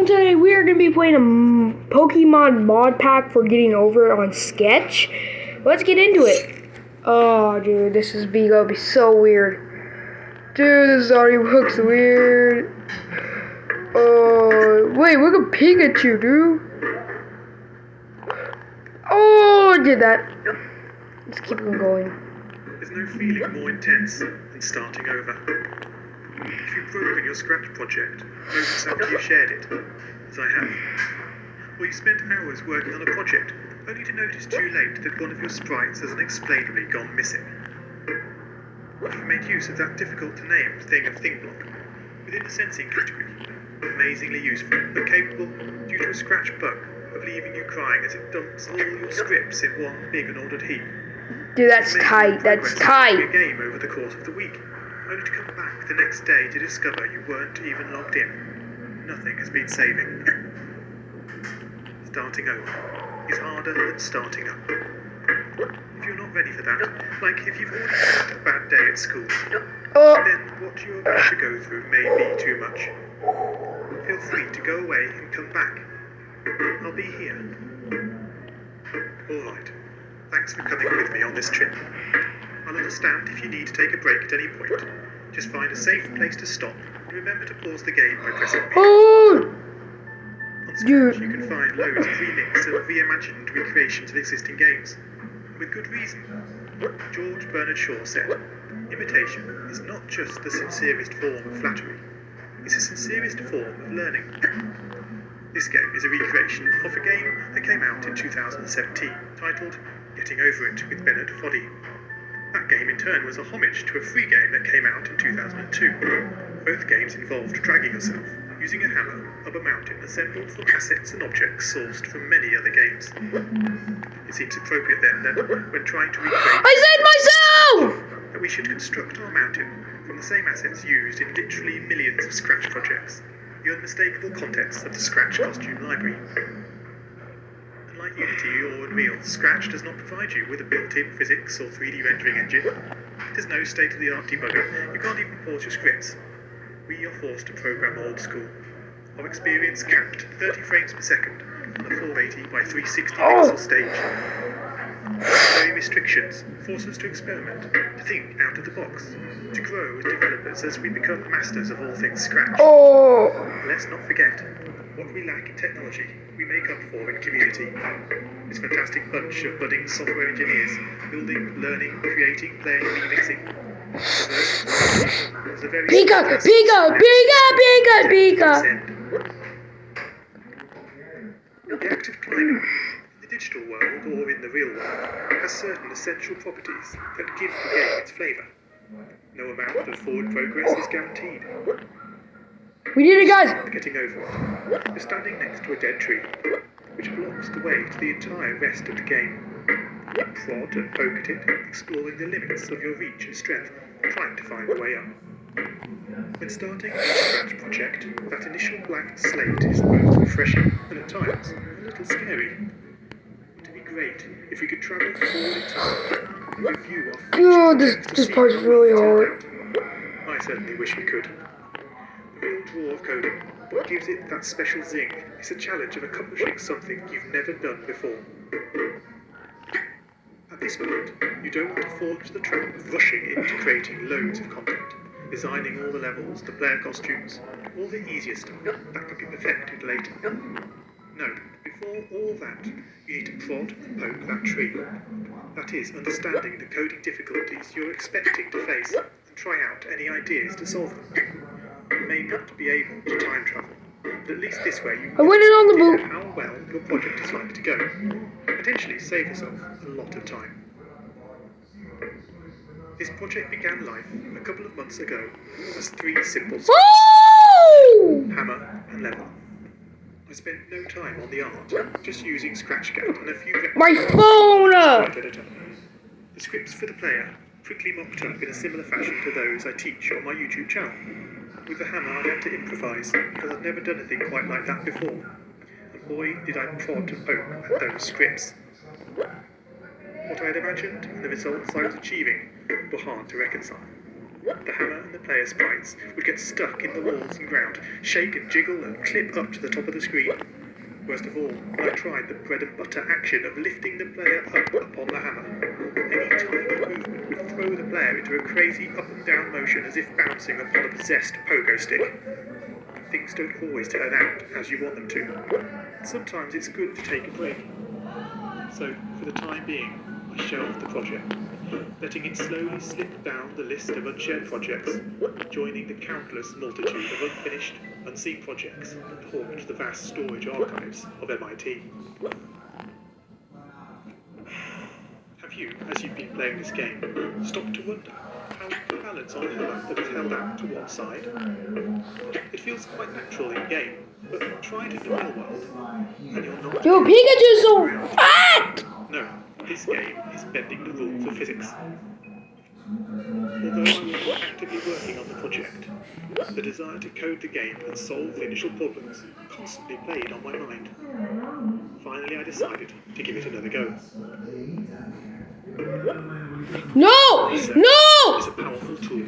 today we are going to be playing a Pokemon mod pack for getting over on Sketch. Let's get into it. Oh, dude, this is gonna be so weird. Dude, this already looks weird. Oh, wait, look at Pikachu, dude. Oh, I did that. Let's keep on going. There's no feeling more intense than starting over. If you've broken your Scratch project, notice after you've shared it, as I have, or you spent hours working on a project, only to notice too late that one of your sprites has unexplainably gone missing. If you've made use of that difficult-to-name thing of thing block within the sensing category, amazingly useful, but capable, due to a Scratch bug, of leaving you crying as it dumps all your scripts in one big and ordered heap. Dude, that's tight. That's tight. A game over the course of the week, only to come back the next day to discover you weren't even logged in. Nothing has been saving. Starting over is harder than starting up. If you're not ready for that, like if you've already had a bad day at school, then what you're about to go through may be too much. Feel free to go away and come back. I'll be here. Alright, thanks for coming with me on this trip. I'll understand if you need to take a break at any point. Just find a safe place to stop and remember to pause the game by pressing B. On Scratch, you can find loads of remixed and reimagined recreations of existing games. And with good reason. George Bernard Shaw said, imitation is not just the sincerest form of flattery, it's the sincerest form of learning. This game is a recreation of a game that came out in 2017, titled Getting Over It with Bernard Foddy. That game in turn was a homage to a free game that came out in 2002. Both games involved dragging yourself, using a hammer, up a mountain assembled from assets and objects sourced from many other games. It seems appropriate then that when trying to recreate I saved myself! that we should construct our mountain from the same assets used in literally millions of Scratch projects, the unmistakable contents of the Scratch costume library. Unlike Unity or Unreal, Scratch does not provide you with a built-in physics or 3D rendering engine. There's no state-of-the-art debugger. You can't even pause your scripts. We are forced to program old school. Our experience capped at 30 frames per second on a 480 by 360 pixel stage. Very restrictions force us to experiment, to think out of the box, to grow as developers as we become masters of all things Scratch. Let's not forget, what we lack in technology, we make up for in community. This fantastic bunch of budding software engineers, building, learning, creating, playing, remixing. Pika! The active climate, in the digital world or in the real world, has certain essential properties that give the game its flavour. No amount of forward progress is guaranteed. We did it, guys! Getting over it. You're standing next to a dead tree, which blocks the way to the entire rest of the game. You prod and poke at it, exploring the limits of your reach and strength, trying to find a way up. When starting a Scratch project, that initial blank slate is both refreshing and at times a little scary. It would be great if we could travel forward in time and review our This part's really hard. I certainly wish we could. The real draw of coding, what gives it that special zing, is the challenge of accomplishing something you've never done before. At this point, you don't want to fall into the trap of rushing into creating loads of content, designing all the levels, the player costumes, all the easier stuff that could be perfected later. No, before all that, you need to prod and poke that tree. That is, understanding the coding difficulties you're expecting to face, and try out any ideas to solve them. You may not be able to time travel, but at least this way you I went in on the boot. how well your project is likely to go. Potentially save yourself a lot of time. This project began life a couple of months ago as 3 simple steps: hammer and level. I spent no time on the art, just using ScratchGAT and a few My phone! editor. The scripts for the player quickly mocked up in a similar fashion to those I teach on my YouTube channel. With the hammer I had to improvise, because I'd never done anything quite like that before. And boy, did I prod and poke at those scripts. What I had imagined and the results I was achieving were hard to reconcile. The hammer and the player sprites would get stuck in the walls and ground, shake and jiggle and clip up to the top of the screen. Worst of all, I tried the bread and butter action of lifting the player up upon the hammer. Any tiny movement would throw the player into a crazy up and down motion as if bouncing upon a possessed pogo stick. Things don't always turn out as you want them to. Sometimes it's good to take a break. So, for the time being, I shelved the project, letting it slowly slip down the list of unshared projects, joining the countless multitude of unfinished, unseen projects that haunt the vast storage archives of MIT. Have you, as you've been playing this game, stopped to wonder how you can balance on a hammer that is held out to one side? It feels quite natural in game, but try it in the real world, and you're not... Yo, Pikachu's so fat! No, this game is bending the rules of physics. Although I was not actively working on the project, the desire to code the game and solve the initial problems constantly played on my mind. Finally, I decided to give it another go. No! Research No! is a powerful tool.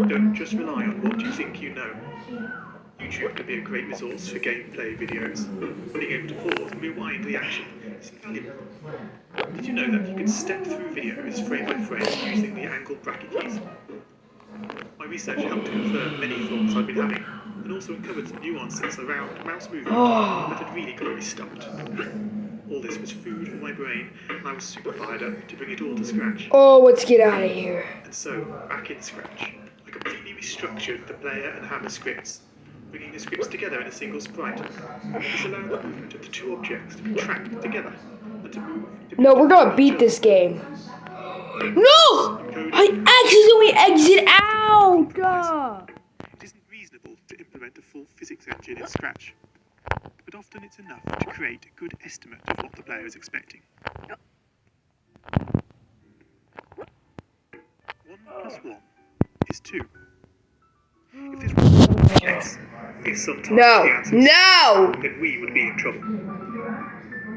Don't just rely on what you think you know. YouTube can be a great resource for gameplay videos. Being able to pause and rewind the action is invaluable. Did you know that you can step through videos frame by frame using the angle bracket keys? My research helped confirm many thoughts I'd been having, and also uncovered some nuances around mouse movement that had really got me stumped. All this was food for my brain, and I was super fired up to bring it all to scratch. Oh, let's get out of here. And so, back in Scratch, I completely restructured the player and hammer scripts, bringing the scripts together in a single sprite. This allowed the movement of the two objects to be tracked together and to move. No, we're gonna beat this game. No! I accidentally exit out! It isn't reasonable to implement a full physics engine in Scratch, but often it's enough to create a good estimate of what the player is expecting. 1 plus 1 is 2. If this was the case, if sometimes the answer is No! then we would be in trouble.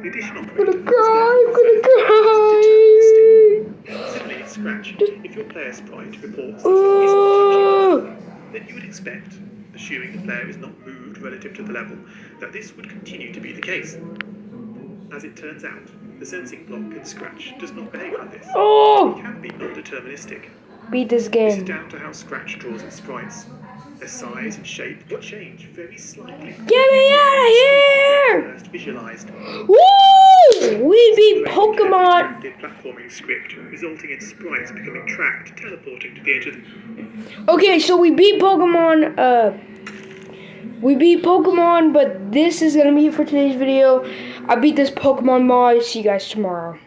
The addition operator I'm gonna die! Similarly in Scratch, if your player sprite reports that he isn't touching, then you would expect, assuming the player is not moved relative to the level, that this would continue to be the case. As it turns out, the sensing block in Scratch does not behave like this. Oh! It can be non-deterministic. Beat this This is game. down to how Scratch draws its sprites. Their size and shape can change very slightly. Get me out of here! First visualized. Woo! We beat Pokemon. Did platforming script, resulting in sprites becoming tracked, teleporting to the edge of the... Okay, so we beat Pokemon, but this is gonna be it for today's video. I beat this Pokemon mod. See you guys tomorrow.